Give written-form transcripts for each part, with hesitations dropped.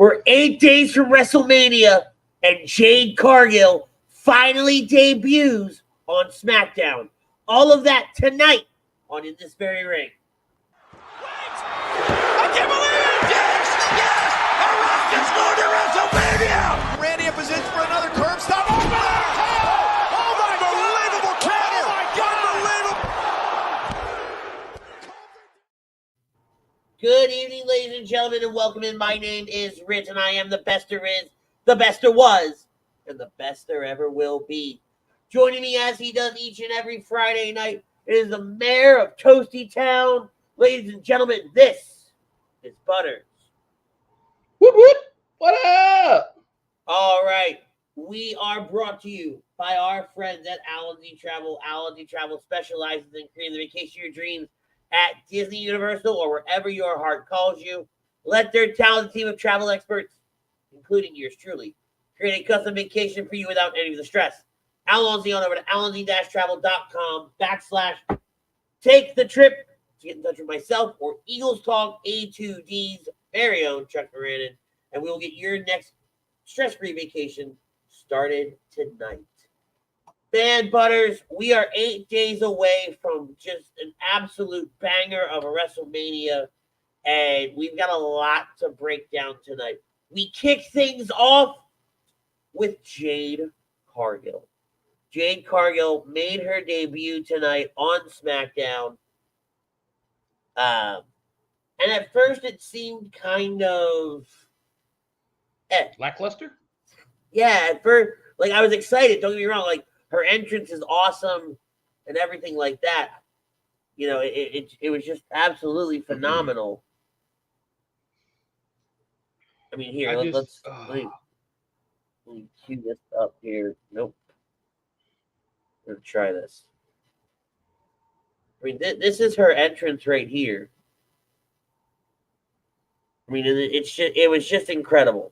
We're 8 days from WrestleMania, and Jade Cargill finally debuts on SmackDown. All of that tonight on In This Very Ring. Wait! I can't believe it! Yes! Yes! A Rock is going to WrestleMania! Randy in position for another curb stop. Oh, my God! Unbelievable counter! Oh, my God! Unbelievable! Good evening, ladies and gentlemen, and welcome in. My name is Rich, and I am the best there is, the best there was, and the best there ever will be. Joining me as he does each and every Friday night is the mayor of Toasty Town. Ladies and gentlemen, this is Butters. Whoop, whoop. What up? All right. We are brought to you by our friends at Allergy Travel. Allergy Travel specializes in creating the vacation of your dreams at Disney, Universal, or wherever your heart calls you. Let their talented team of travel experts, including yours truly, create a custom vacation for you without any of the stress. Alonzi on over to alonzi-travel.com/take the trip to get in touch with myself or Eagles Talk A2D's very own Chuck Moranin, and we will get your next stress-free vacation started tonight. Man, Butters, we are 8 days away from just an absolute banger of a WrestleMania, and we've got a lot to break down tonight. We kick things off with Jade Cargill. Jade Cargill made her debut tonight on SmackDown. And at first it seemed kind of Lackluster? Yeah, at first, like, I was excited, don't get me wrong, like, her entrance is awesome and everything like that. You know, it was just absolutely phenomenal. I mean, here, let me cue this up here. Nope. Let's try this. I mean, this is her entrance right here. I mean, it was just incredible.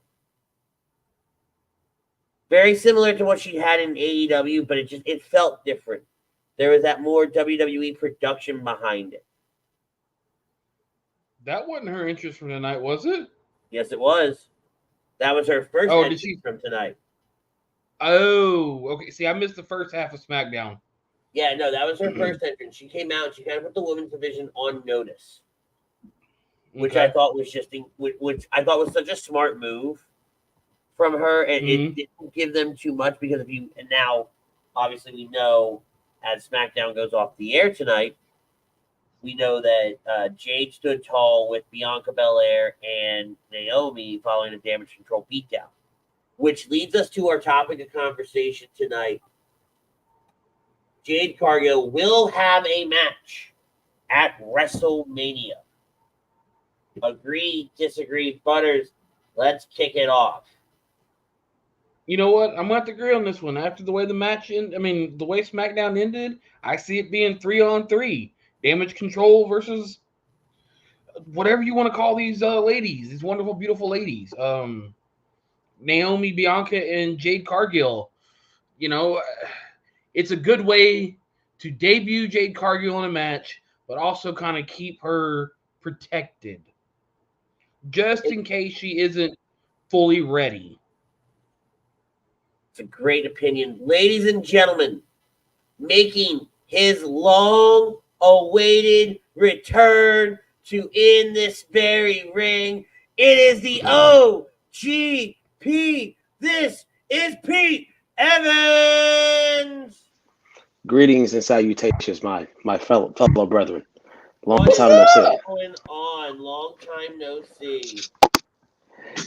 Very similar to what she had in AEW, but it felt different. There was that more WWE production behind it. That wasn't her interest from tonight, was it? Yes, it was. That was her first entrance from tonight. Oh, okay. See, I missed the first half of SmackDown. Yeah, no, that was her first entrance. She came out and she kind of put the women's division on notice, which I thought was which I thought was such a smart move from her, and it didn't give them too much because now obviously we know as SmackDown goes off the air tonight, we know that Jade stood tall with Bianca Belair and Naomi following a Damage CTRL beatdown, which leads us to our topic of conversation tonight. Jade Cargill will have a match at WrestleMania. Agree, disagree, Butters? Let's kick it off. You know what? I'm going to have to agree on this one. After the way the match ended, the way SmackDown ended, I see it being 3-on-3. Damage CTRL versus whatever you want to call these ladies, these wonderful, beautiful ladies. Naomi, Bianca, and Jade Cargill. You know, it's a good way to debut Jade Cargill in a match, but also kind of keep her protected. Just in case she isn't fully ready. It's a great opinion. Ladies and gentlemen, making his long-awaited return to In This Very Ring, it is the OGP. This is Pete Evans. Greetings and salutations, my fellow brethren. Long time no see. What's going on? Long time no see.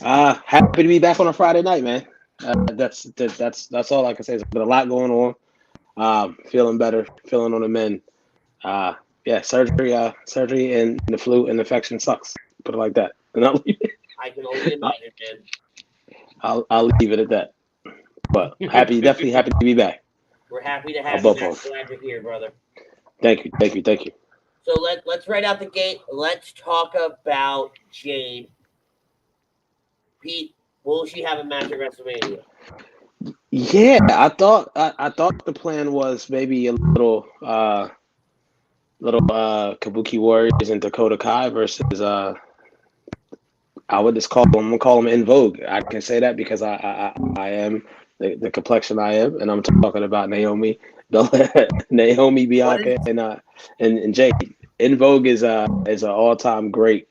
Happy to be back on a Friday night, man. That's all I can say. There's been a lot going on. Feeling better, feeling on the mend. Surgery and the flu and infection sucks. Put it like that. And I'll leave it. I can only imagine, man. I'll leave it at that. But definitely happy to be back. We're happy to have you. Glad you're here, brother. Thank you. So let's right out the gate. Let's talk about Jade. Pete, will she have a match at WrestleMania? Yeah, I thought the plan was maybe a little Kabuki Warriors and Dakota Kai versus I would just call him. I'm gonna call him in vogue. I can say that because I am the complexion I am, and I'm talking about Naomi, Naomi, Bianca, and Jade. In Vogue is an all time great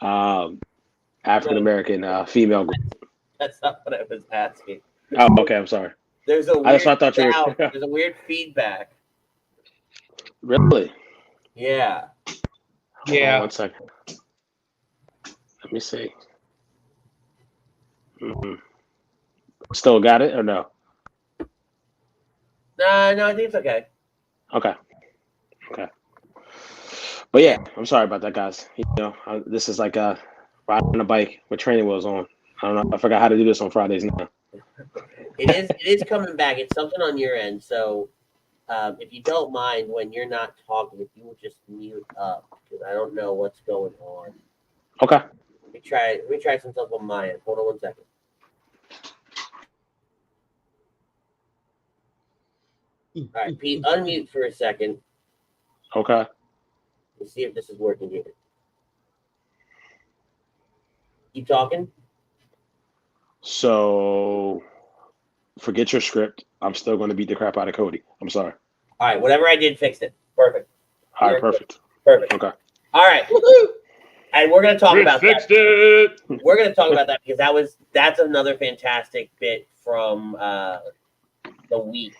African American female group. That's not what I was asking. Oh, okay. I'm sorry. There's a I weird thought you were. sound. There's a weird feedback. Really? Yeah. Hold on 1 second. Let me see. Still got it or no? No, I think it's okay. Okay. But yeah, I'm sorry about that, guys. This is like riding a bike with training wheels on. I don't know. I forgot how to do this on Fridays now. It is coming back. It's something on your end. So if you don't mind, when you're not talking, if you will just mute up, because I don't know what's going on. Okay. Let me try some stuff on my end. Hold on 1 second. All right, Pete, unmute for a second. Okay. Let's see if this is working here. Keep talking. So, forget your script. I'm still going to beat the crap out of Cody. I'm sorry. All right, whatever I did, fixed it. Perfect. All right, perfect. Perfect. Okay. All right. Woo-hoo! And we're going to talk about fixed that. It. We're going to talk about that because that's another fantastic bit from the week.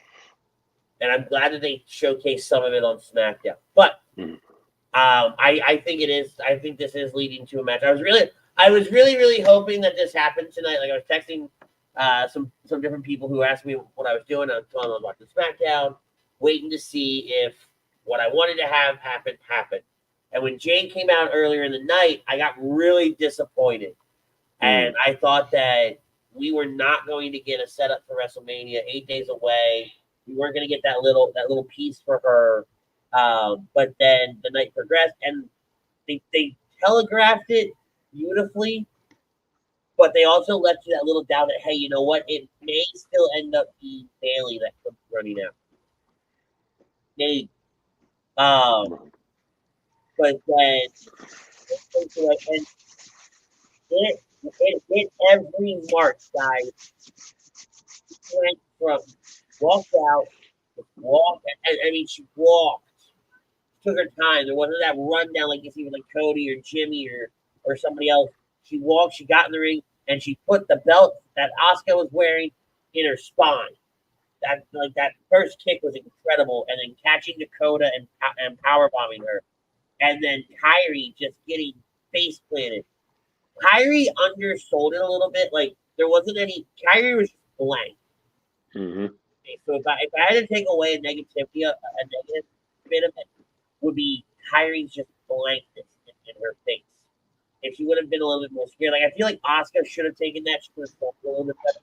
And I'm glad that they showcased some of it on SmackDown. But I think it is. I think this is leading to a match. I was really hoping that this happened tonight. Like I was texting some different people who asked me what I was doing. I was telling them about the SmackDown, waiting to see if what I wanted to have happened. And when Jade came out earlier in the night, I got really disappointed. And I thought that we were not going to get a setup for WrestleMania 8 days away. We weren't going to get that little piece for her. But then the night progressed, and they telegraphed it beautifully. But they also left you that little doubt that, hey, you know what? It may still end up being Bayley that comes running out. Maybe. But then and it hit every mark, guys. She went from walked out, walked. I mean, she walked. Took her time. There wasn't that rundown like you see with like Cody or Jimmy or somebody else. She walked. She got in the ring and she put the belt that Asuka was wearing in her spine. That first kick was incredible, and then catching Dakota and power bombing her. And then Kyrie just getting face planted. Kyrie undersold it a little bit. Like there wasn't any. Kyrie was blank. Mm-hmm. So if I had to take away a negative bit of it, would be Kyrie's just blankness in her face. If she would have been a little bit more scared, like I feel like Asuka should have taken that. She could have felt a little bit better.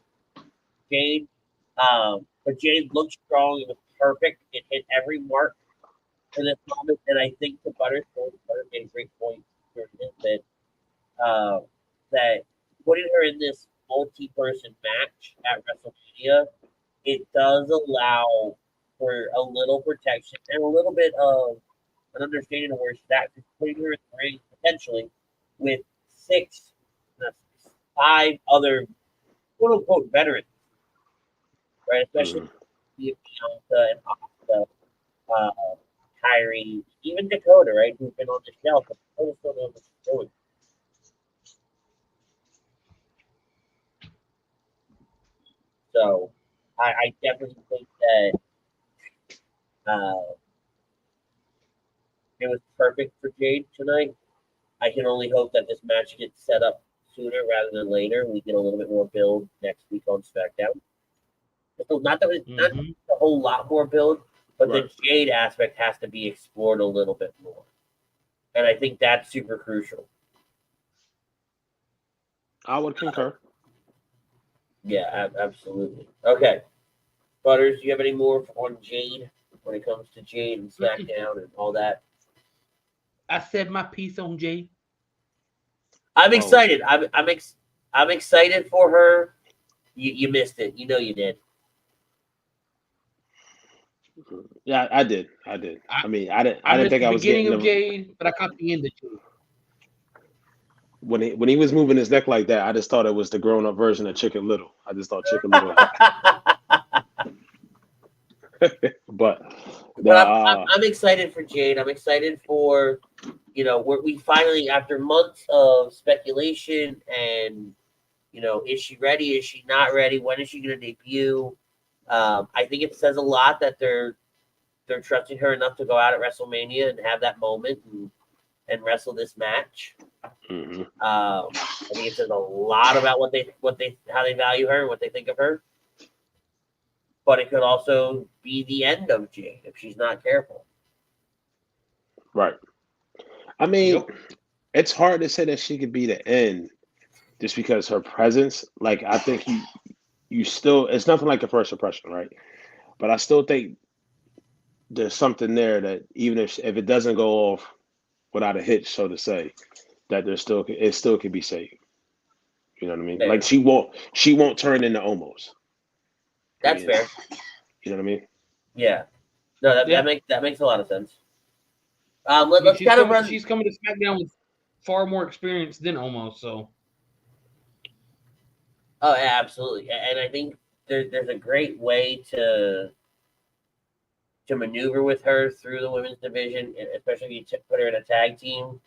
Jade, but Jade looked strong. It was perfect. It hit every mark for this moment, and I think to Butter made a great point during this that putting her in this multi-person match at WrestleMania, it does allow for a little protection and a little bit of an understanding of where she's at. Putting her in the ring potentially with 5 other quote unquote veterans, right? Especially Bianca and Asuka, Kyrie, even Dakota, right? Who's been on the shelf, but Dakota still knows what she's doing. So I definitely think that it was perfect for Jade tonight. I can only hope that this match gets set up sooner rather than later. We get a little bit more build next week on SmackDown. So not a whole lot more build, but the Jade aspect has to be explored a little bit more. And I think that's super crucial. I would concur. Yeah, absolutely. Okay. Butters, do you have any more on Jade when it comes to Jade and SmackDown and all that? I said my piece on Jade. I'm excited. I'm excited for her. You missed it. You know you did. Yeah, I did. I mean, I didn't think I was getting the beginning of Jade, but I caught the end of Jade. when he was moving his neck like that, I just thought it was the grown up version of Chicken Little. I just thought Chicken Little. But I'm excited for Jade. I'm excited for, we finally, after months of speculation and, is she ready? Is she not ready? When is she going to debut? I think it says a lot that they're trusting her enough to go out at WrestleMania and have that moment and wrestle this match. Mm-hmm. I think it says a lot about how they value her and what they think of her. But it could also be the end of Jade if she's not careful. Right. I mean, It's hard to say that she could be the end just because her presence, like, I think you still, it's nothing like a first impression, right? But I still think there's something there that even if it doesn't go off without a hitch, so to say, that it still could be saved. You know what I mean? Fair. Like she won't turn into almost. That's fair. You know what I mean? Yeah. No, that makes a lot of sense. Let's kind of run. She's coming to SmackDown with far more experience than almost. So. Oh, yeah, absolutely, and I think there's a great way to maneuver with her through the women's division, especially if you put her in a tag team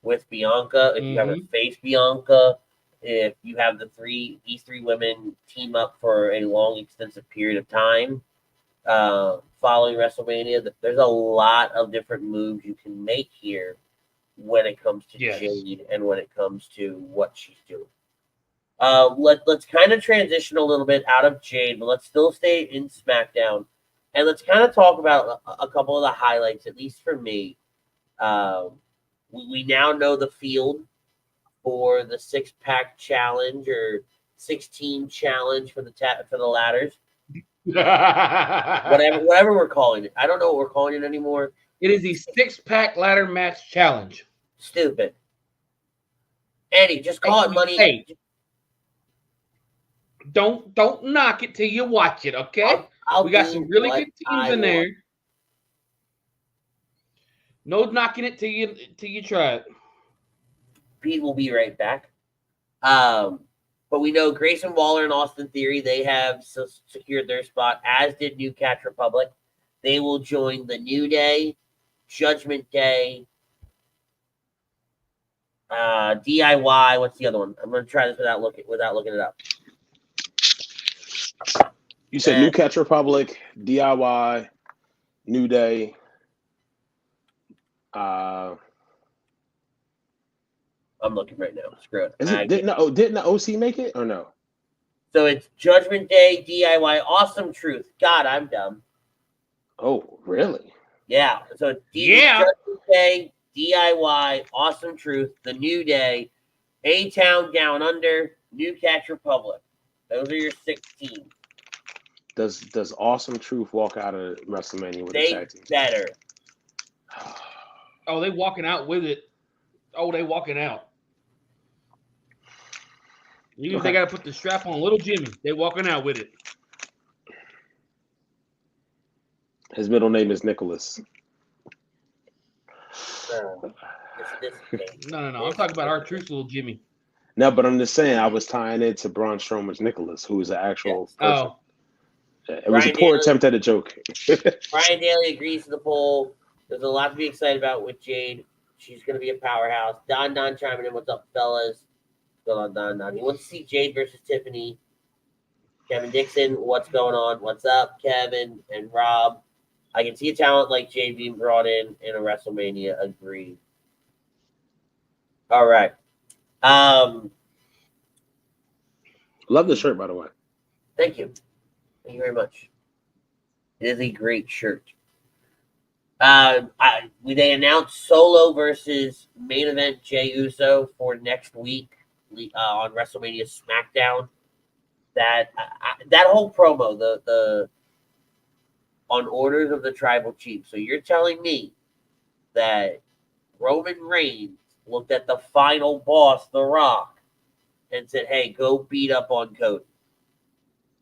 with Bianca. If you have her face Bianca, if you have these three women team up for a long, extensive period of time following WrestleMania, there's a lot of different moves you can make here when it comes to Jade and when it comes to what she's doing. Let's kind of transition a little bit out of Jade, but let's still stay in SmackDown. And let's kind of talk about a couple of the highlights, at least for me. We now know the field for the 6-pack challenge or 16 challenge for the ladders. whatever we're calling it. I don't know what we're calling it anymore. It is the 6-pack ladder match challenge. Stupid. Eddie, just call it money. Hey, don't knock it till you watch it, okay? We got some really good teams in there. No knocking it till you try it. Pete will be right back. But we know Grayson Waller and Austin Theory, they have secured their spot, as did New Catch Republic. They will join the New Day, Judgment Day, DIY. What's the other one? I'm going to try this without looking it up. You said New Catch Republic, DIY, New Day. I'm looking right now. Screw it. Didn't the OC make it or no? So it's Judgment Day, DIY, Awesome Truth. God, I'm dumb. Oh, really? Yeah. So it's Judgment Day, DIY, Awesome Truth, The New Day, A-Town Down Under, New Catch Republic. Those are your 16. Does Awesome Truth walk out of WrestleMania with a tag team? They better. Oh, they walking out with it. Oh, they walking out. Even if they got to put the strap on little Jimmy, they walking out with it. His middle name is Nicholas. No. I'm talking about our truth, little Jimmy. No, but I'm just saying I was tying it to Braun Strowman's Nicholas, who is an actual person. Oh. It was a poor attempt at a joke. Brian Daly agrees to the poll. There's a lot to be excited about with Jade. She's going to be a powerhouse. Don chiming in. What's up, fellas? What's going on, Don? He wants to see Jade versus Tiffany. Kevin Dixon, what's going on? What's up, Kevin and Rob? I can see a talent like Jade being brought in a WrestleMania. Agreed. All right. Love the shirt, by the way. Thank you. Thank you very much. It is a great shirt. They announced Solo versus main event Jey Uso for next week on WrestleMania SmackDown. That whole promo, the on orders of the tribal chief. So you're telling me that Roman Reigns looked at the final boss, The Rock, and said, "Hey, go beat up on Cody."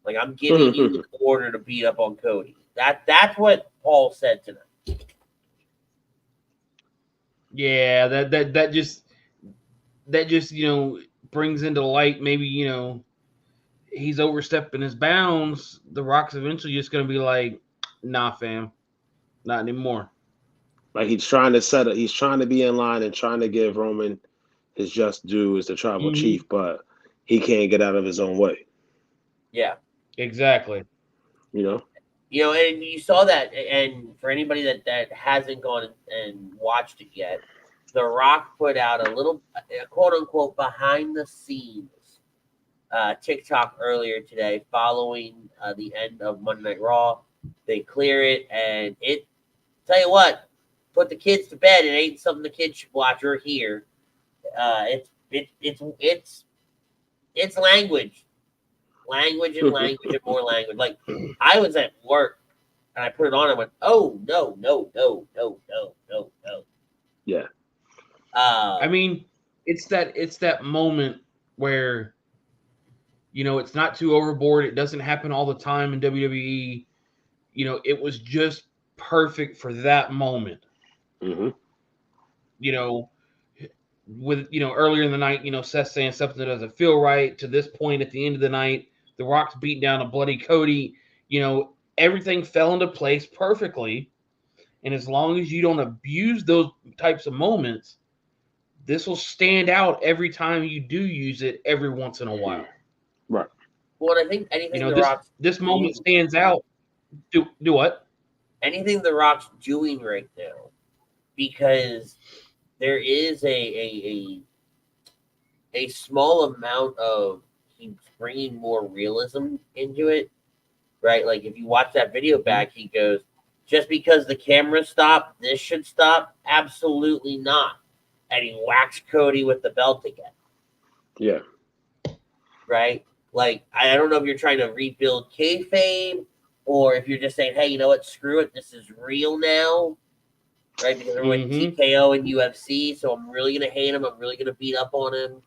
Like, I'm giving you the order to beat up on Cody. That's what Paul said tonight. Yeah, that just that just, brings into light maybe, he's overstepping his bounds, The Rock's eventually just going to be like, nah, fam, not anymore. Like he's trying to be in line and trying to give Roman his just due as the tribal chief, but he can't get out of his own way. Yeah. Exactly. And you saw that, and for anybody that hasn't gone and watched it yet, The Rock put out a quote unquote behind the scenes TikTok earlier today following the end of Monday Night Raw. They clear it, and tell you what, put the kids to bed. It ain't something the kids should watch or hear. It's language and more language. Like, I was at work and I put it on and went, oh no. Yeah. I mean, it's that moment where, it's not too overboard. It doesn't happen all the time in WWE. It was just perfect for that moment. Mm-hmm. With, earlier in the night, Seth saying something that doesn't feel right. To this point at the end of the night, The Rock's beating down a bloody Cody. Everything fell into place perfectly. And as long as you don't abuse those types of moments, this will stand out every time you do use it every once in a while. Right. Well, I think anything The Rock's this moment stands out. Do what? Anything The Rock's doing right now, because there is a small amount of he's bringing more realism into it, right? Like if you watch that video back, he goes, just because the camera stopped, this should stop? Absolutely not. And he whacks Cody with the belt again. Yeah. Right? Like, I don't know if you're trying to rebuild kayfabe or if you're just saying, hey, you know what? Screw it. This is real now. Right? Because everyone TKO in UFC, so I'm really going to hate him. I'm really going to beat up on him.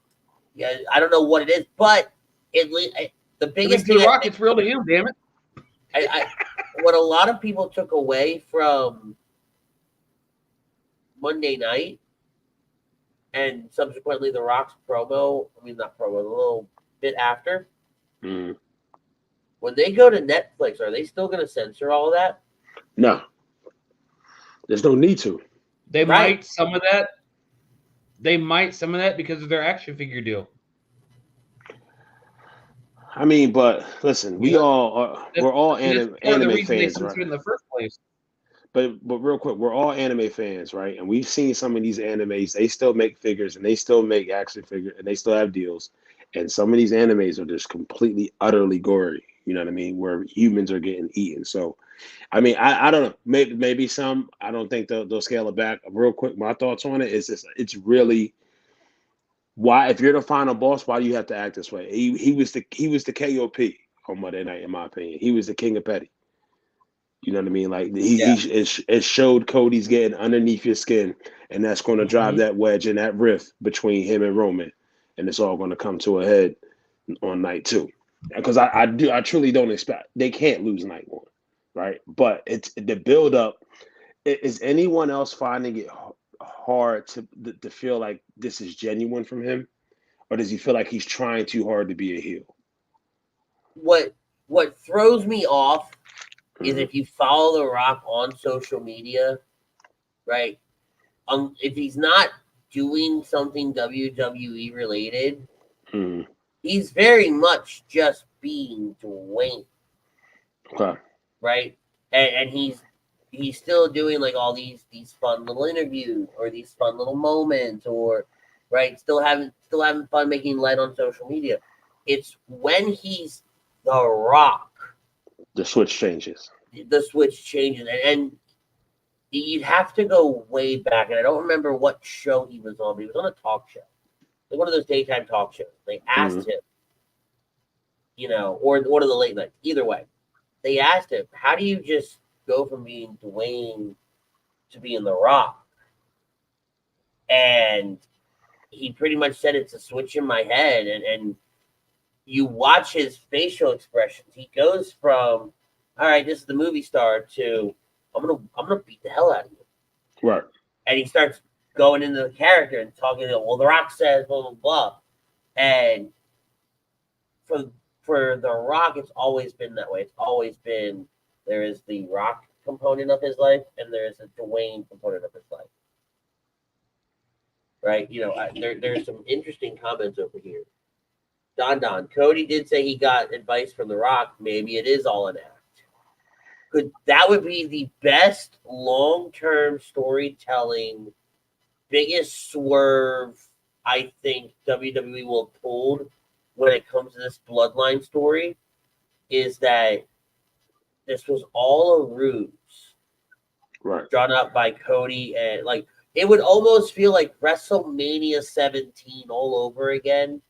Yeah, I don't know what it is, but the biggest thing. The Rock, it's real to him, damn it. What a lot of people took away from Monday night and subsequently The Rock's promo, a little bit after. Mm. When they go to Netflix, are they still going to censor all of that? No. There's no need to. They might some of that. They might some of that because of their action figure deal. I mean, but listen, we're all anime fans, right? In the first place. But real quick, we're all anime fans, right? And we've seen some of these animes. They still make figures and they still make action figures and they still have deals. And some of these animes are just completely, utterly gory. You know what I mean? Where humans are getting eaten. So, I mean, I don't know. Maybe some. I don't think they'll scale it back. Real quick, my thoughts on it is this: it's really why, if you're the final boss, why do you have to act this way? He was the KOP on Monday night, in my opinion. He was the king of petty. You know what I mean? Like it showed Cody's getting underneath your skin, and that's going to drive that wedge and that rift between him and Roman, and it's all going to come to a head on night 2. Because I truly don't expect they can't lose night 1, right? But it's the build up. Is anyone else finding it hard to feel like this is genuine from him, or does he feel like he's trying too hard to be a heel? What throws me off is if you follow The Rock on social media, right? If he's not doing something WWE related, he's very much just being Dwayne. Okay. Right? And he's still doing like all these fun little interviews or these fun little moments, or right, still having fun making light on social media. It's when he's The Rock, the switch changes. And you'd have to go way back, and I don't remember what show he was on, but he was on a talk show, like one of those daytime talk shows. They asked him, or one of the late nights. Either way, they asked him, "How do you just go from being Dwayne to being The Rock?" And he pretty much said, "It's a switch in my head." And you watch his facial expressions. He goes from, all right, this is the movie star, to I'm gonna beat the hell out of you. Right. And he starts going into the character and talking, well, The Rock says, blah, blah, blah. And for The Rock, it's always been that way. It's always been, there is the Rock component of his life, and there is a Dwayne component of his life. Right? There's some interesting comments over here. Don, Cody did say he got advice from The Rock. Maybe it is all an act. That would be the best long-term storytelling, biggest swerve I think WWE will have pulled when it comes to this bloodline story, is that this was all a ruse, right? Drawn up by Cody, and like it would almost feel like WrestleMania 17 all over again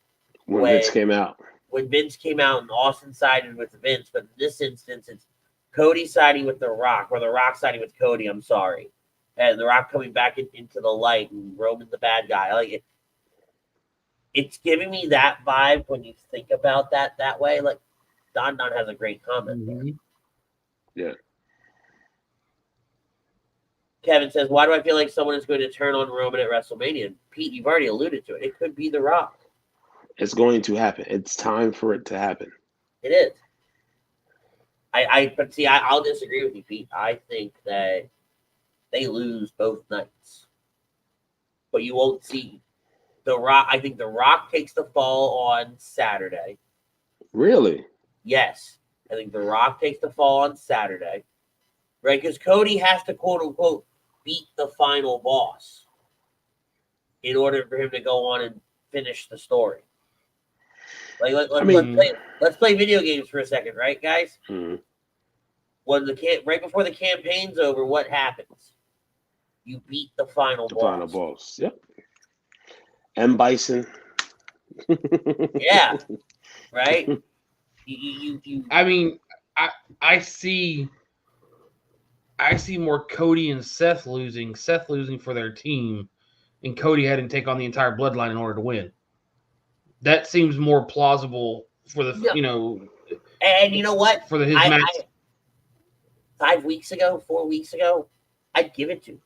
when Vince came out. When Vince came out and Austin sided with Vince, but in this instance, it's Cody siding with The Rock, or The Rock siding with Cody. I'm sorry, and The Rock coming back into the light, and Roman's the bad guy. Like it. It's giving me that vibe when you think about that way. Like Don has a great comment there. Yeah. Kevin says, why do I feel like someone is going to turn on Roman at WrestleMania? Pete, you've already alluded to it. It could be The Rock. It's going to happen. It's time for it to happen. It is. But see, I'll disagree with you, Pete. I think that they lose both nights. But you won't see The Rock. I think The Rock takes the fall on Saturday. Really? Yes. I think The Rock takes the fall on Saturday. Right? Because Cody has to, quote unquote, beat the final boss in order for him to go on and finish the story. Like, let's play video games for a second, right, guys? Mm-hmm. Right before the campaign's over, what happens? You beat the final boss. Final boss. Yep. M. Bison. Yeah. Right? You I mean, I see more Cody and Seth losing for their team, and Cody having to take on the entire bloodline in order to win. That seems more plausible for the, And you know what? For his match. 4 weeks ago, I'd give it to him,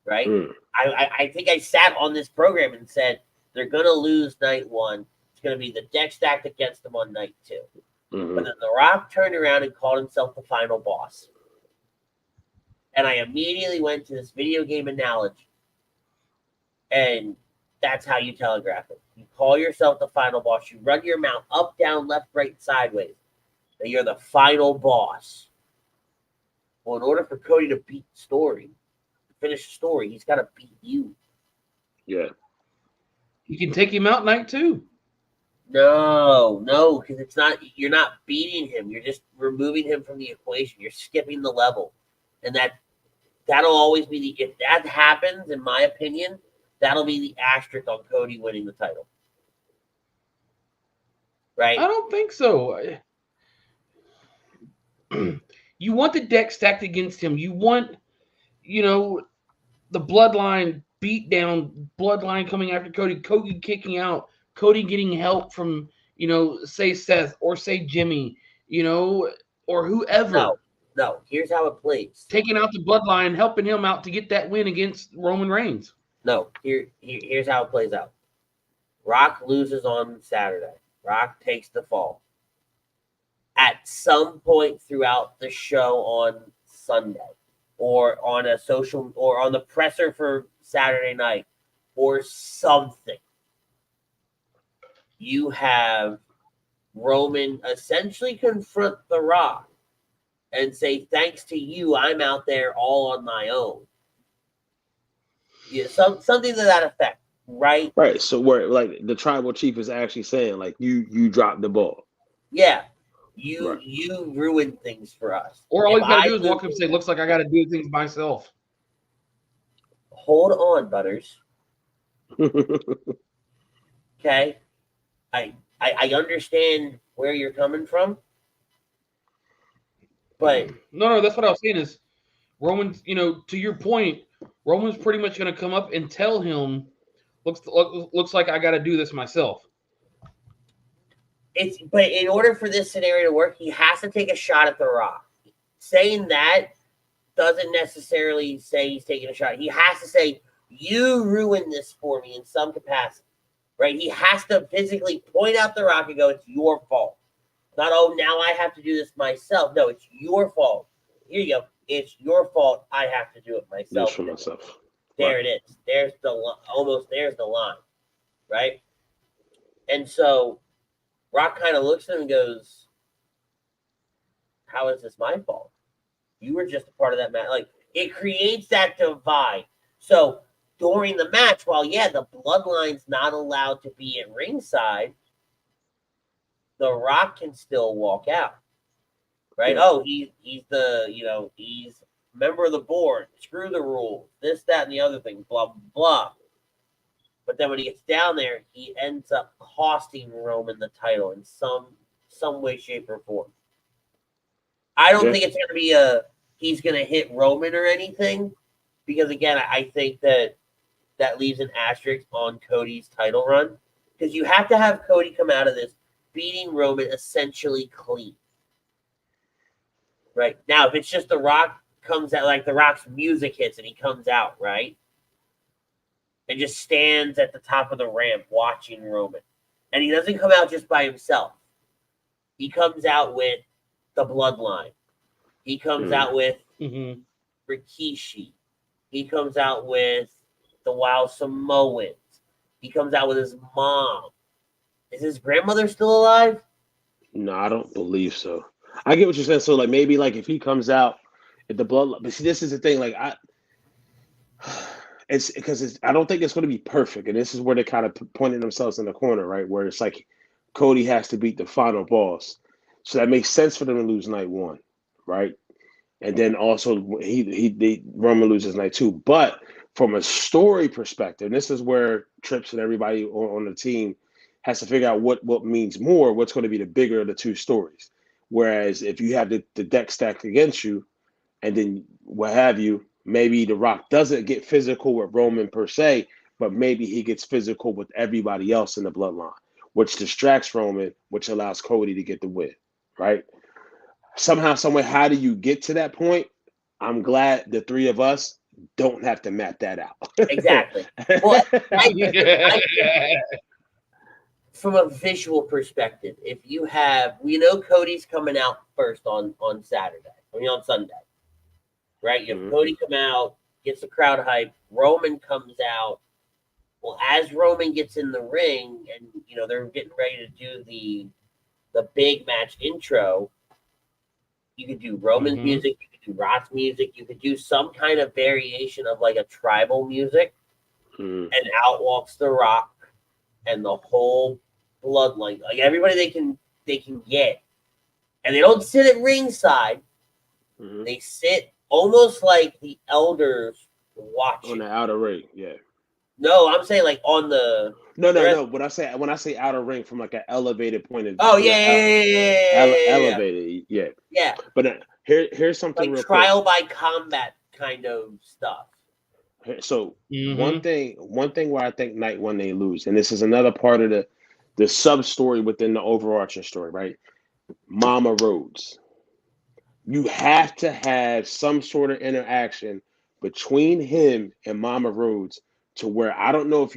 right? I think I sat on this program and said, they're going to lose night one. It's going to be the deck stacked against them on night two. Mm-hmm. But then The Rock turned around and called himself the final boss. And I immediately went to this video game analogy. And that's how you telegraph it. You call yourself the final boss. You run your mouth up, down, left, right, sideways. That you're the final boss. Well, in order for Cody to beat the story, to finish the story, he's got to beat you. Yeah. You can take him out night two. No, because you're not beating him. You're just removing him from the equation. You're skipping the level. And that'll always be if that happens, in my opinion, that'll be the asterisk on Cody winning the title. Right? I don't think so. You want the deck stacked against him. You want, the bloodline beat down, bloodline coming after Cody kicking out, Cody getting help from, say Seth or say Jimmy, or whoever. No. Here's how it plays. Taking out the bloodline, helping him out to get that win against Roman Reigns. No, here's how it plays out. Rock loses on Saturday. Rock takes the fall. At some point throughout the show on Sunday, or on a social, or on the presser for Saturday night, or something, you have Roman essentially confront The Rock and say, thanks to you, I'm out there all on my own. Yeah, something to that effect, right? Right. So where like the tribal chief is actually saying, like, you dropped the ball. Yeah. You ruined things for us. Or all he's got to do is walk up and say, looks like I got to do things myself. Hold on, Butters. Okay? I understand where you're coming from. But No, that's what I was saying is Roman's, to your point, Roman's pretty much going to come up and tell him, looks like I got to do this myself. But in order for this scenario to work, he has to take a shot at The Rock. Saying that doesn't necessarily say he's taking a shot. He has to say, You ruined this for me in some capacity, right? He has to physically point out The Rock and go, it's your fault. Not, oh, now I have to do this myself. No, it's your fault. Here you go. It's your fault. I have to do it myself. Just for myself. There Right. it is. There's the line, right? And so Rock kind of looks at him and goes, how is this my fault? You were just a part of that match. Like, it creates that divide. So during the match, while, yeah, the Bloodline's not allowed to be at ringside, The Rock can still walk out, right? Yeah. Oh, he's the, he's member of the board. Screw the rules. This, that, and the other thing. Blah, blah, blah. But then when he gets down there, he ends up costing Roman the title in some way, shape, or form. I don't think it's going to be he's going to hit Roman or anything, because, again, I think that leaves an asterisk on Cody's title run, because you have to have Cody come out of this beating Roman essentially clean. Right? Now, if it's just The Rock comes out, like The Rock's music hits and he comes out, right? And just stands at the top of the ramp watching Roman. And he doesn't come out just by himself. He comes out with the Bloodline. He comes out with Rikishi. He comes out with the Wild Samoans. He comes out with his mom. Is his grandmother still alive? No, I don't believe so. I get what you're saying. So, like, maybe, like, if he comes out at the Bloodline, but see, this is the thing. Like, it's because I don't think it's going to be perfect, and this is where they kind of pointed themselves in the corner, right? Where it's like Cody has to beat the final boss, so that makes sense for them to lose night one, right? And then also Roman loses night two. But from a story perspective, and this is where Trips and everybody on the team has to figure out what means more, what's going to be the bigger of the two stories. Whereas if you have the deck stacked against you, and then what have you, maybe The Rock doesn't get physical with Roman per se, but maybe he gets physical with everybody else in the Bloodline, which distracts Roman, which allows Cody to get the win, right? Somehow, someway, how do you get to that point? I'm glad the three of us don't have to map that out. Exactly. Well, from a visual perspective, if you have, we know Cody's coming out first on Saturday, on Sunday, right? You have Cody come out, gets the crowd hype. Roman comes out. Well, as Roman gets in the ring, and they're getting ready to do the big match intro, you could do Roman's music, you could do Rock's music, you could do some kind of variation of like a tribal music, and out walks The Rock and the whole Bloodline, like everybody they can get, and they don't sit at ringside. They sit almost like the elders watching on the outer ring. Yeah. No, I'm saying like on the no. When I say outer ring, from like an elevated point of view. Oh yeah. Elevated, yeah. Yeah. But here's something like real trial quick. by combat kind of stuff. So one thing where I think night one they lose, and this is another part of the sub story within the overarching story, right? Mama Rhodes. You have to have some sort of interaction between him and Mama Rhodes to where I don't know if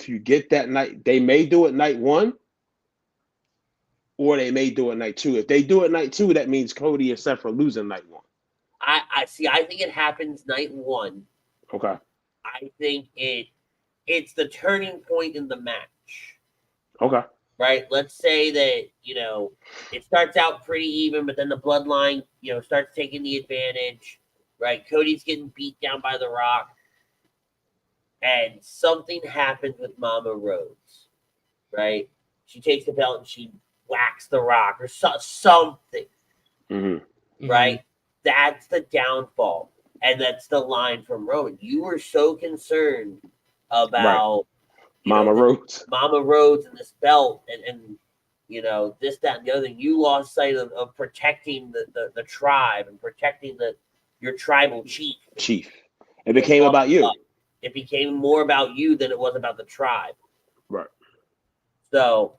you get that night. They may do it night one, or they may do it night two. If they do it night two, that means Cody and Seth are losing night one. I see. I think it happens night one. Okay. I think it's the turning point in the match. Okay. Right? Let's say that, it starts out pretty even, but then the Bloodline, starts taking the advantage. Right? Cody's getting beat down by The Rock. And something happens with Mama Rhodes. Right? She takes the belt and she whacks The Rock or something. Right? That's the downfall. And that's the line from Roman. You were so concerned about Mama Rhodes and this belt and this, that, and the other. You lost sight of protecting the tribe and protecting your tribal chief. It became about you. It became more about you than it was about the tribe. Right. So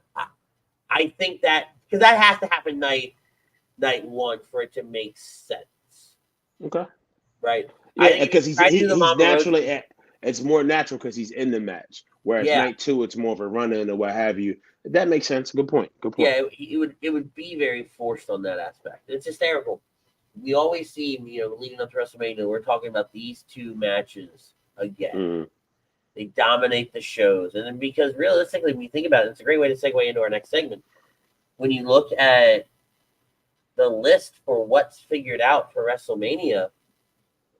I think that, because that has to happen night one for it to make sense. Okay. Right. Yeah, because he's naturally It's more natural because he's in the match. Whereas Yeah. night 2, it's more of a run-in or what have you. That makes sense. Good point. Good point. Yeah, it would be very forced on that aspect. It's hysterical. We always see, leading up to WrestleMania, we're talking about these two matches again. Mm. They dominate the shows. And then because realistically, when you think about it, it's a great way to segue into our next segment. When you look at the list for what's figured out for WrestleMania,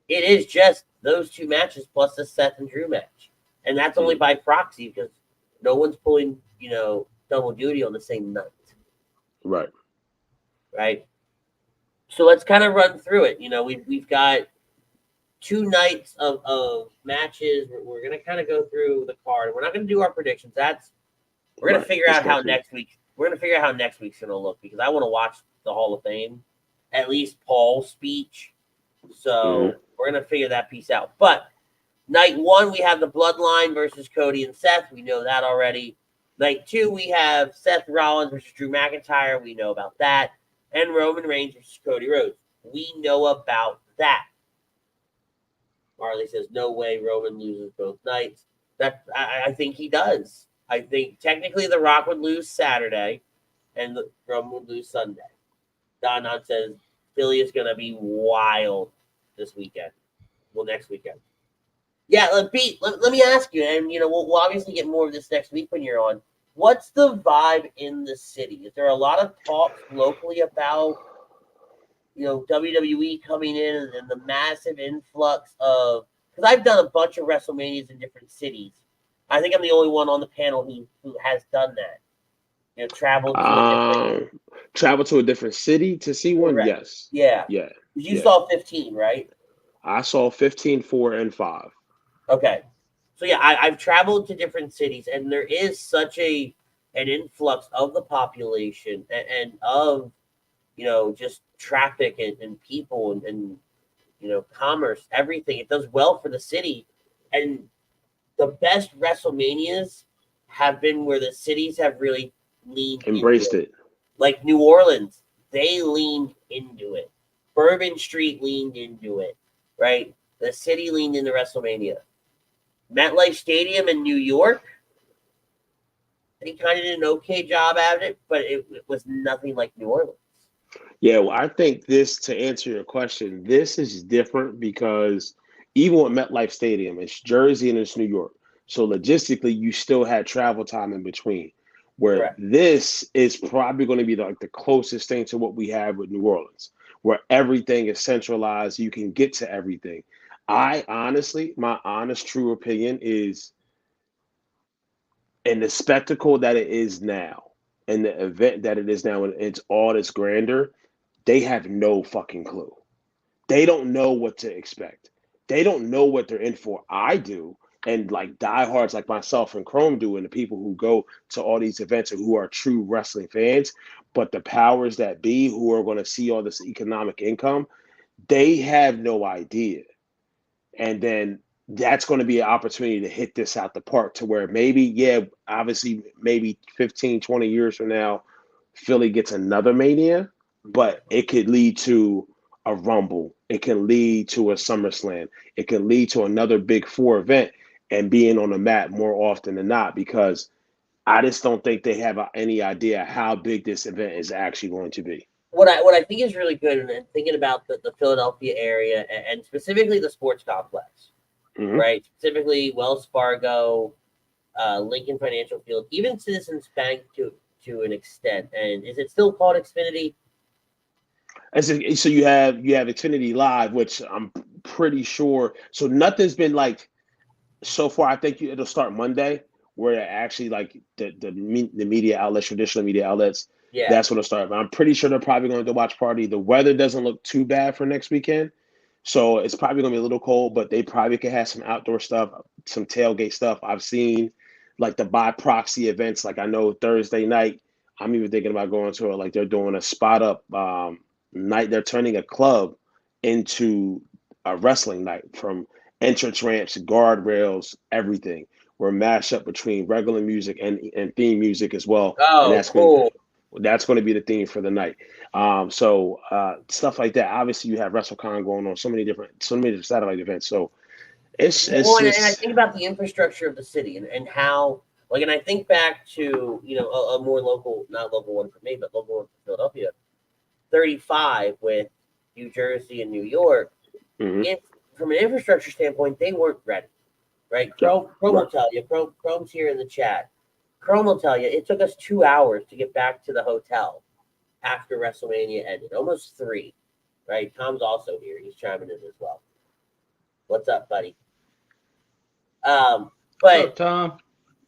it is just those two matches plus the Seth and Drew match. And that's only by proxy because no one's pulling, double duty on the same night. Right. Right. So let's kind of run through it. We've got 2 nights of matches. We're going to kind of go through the card. We're not going to do our predictions. We're going to figure out how next week. We're going to figure out how next week's going to look because I want to watch the Hall of Fame, at least Paul's speech. So we're going to figure that piece out. But night 1, we have the Bloodline versus Cody and Seth. We know that already. Night 2, we have Seth Rollins versus Drew McIntyre. We know about that. And Roman Reigns versus Cody Rhodes. We know about that. Marley says, no way Roman loses both nights. I think he does. I think technically The Rock would lose Saturday and Roman would lose Sunday. Don says, Philly is going to be wild this weekend. Well, next weekend. Yeah, Pete, let me ask you, and we'll obviously get more of this next week when you're on. What's the vibe in the city? Is there a lot of talk locally about, WWE coming in and the massive influx of? Because I've done a bunch of WrestleManias in different cities. I think I'm the only one on the panel who has done that. Traveled to a different city to see one. Correct. Yes. Yeah. Yeah. You saw 15, right? I saw 15, 4, and 5. Okay. So, yeah, I've traveled to different cities, and there is such an influx of the population and of, just traffic and people and commerce, everything. It does well for the city. And the best WrestleManias have been where the cities have really embraced it. Like New Orleans, they leaned into it. Bourbon Street leaned into it, right? The city leaned into WrestleMania. MetLife Stadium in New York, they kind of did an okay job at it, but it was nothing like New Orleans. Yeah, well, I think to answer your question, this is different because even with MetLife Stadium, it's Jersey and it's New York. So logistically, you still had travel time in between. Where Correct. This is probably going to be the closest thing to what we have with New Orleans, where everything is centralized. You can get to everything. My honest, true opinion is, in the spectacle that it is now, and the event that it is now, and it's all this grandeur, they have no fucking clue. They don't know what to expect. They don't know what they're in for. I do. And diehards like myself and Chrome do, and the people who go to all these events and who are true wrestling fans, but the powers that be who are going to see all this economic income, they have no idea. And then that's going to be an opportunity to hit this out the park to where obviously maybe 15, 20 years from now, Philly gets another Mania, but it could lead to a Rumble. It can lead to a SummerSlam. It can lead to another Big Four event and being on the map more often than not, because I just don't think they have any idea how big this event is actually going to be. What I think is really good, and thinking about the Philadelphia area and specifically the sports complex, right? Specifically Wells Fargo, Lincoln Financial Field, even Citizens Bank to an extent. And is it still called Xfinity? So you have Xfinity Live, which I'm pretty sure. So nothing's been so far. I think it'll start Monday, where actually the media outlets, traditional media outlets. Yeah, that's when it'll start. But I'm pretty sure they're probably going to watch party. The weather doesn't look too bad for next weekend, so it's probably going to be a little cold. But they probably could have some outdoor stuff, some tailgate stuff. I've seen the by proxy events. I know Thursday night, I'm even thinking about going to it. They're doing a spot up night. They're turning a club into a wrestling night, from entrance ramps, guardrails, everything. We're mashed up between regular music and theme music as well. Oh, and that's cool. That's going to be the theme for the night. So stuff like that. Obviously, you have WrestleCon going on, so many different satellite events. So Well, and I think about the infrastructure of the city and how, like, and I think back to, a more local, not local one for me, but local one for Philadelphia, 35 with New Jersey and New York. If, from an infrastructure standpoint, they weren't ready, right? Chrome will tell you. Chrome's here in the chat. Chrome will tell you it took us 2 hours to get back to the hotel after WrestleMania ended, almost 3, right? Tom's also here. He's chiming in as well. What's up, buddy? But What's up, Tom?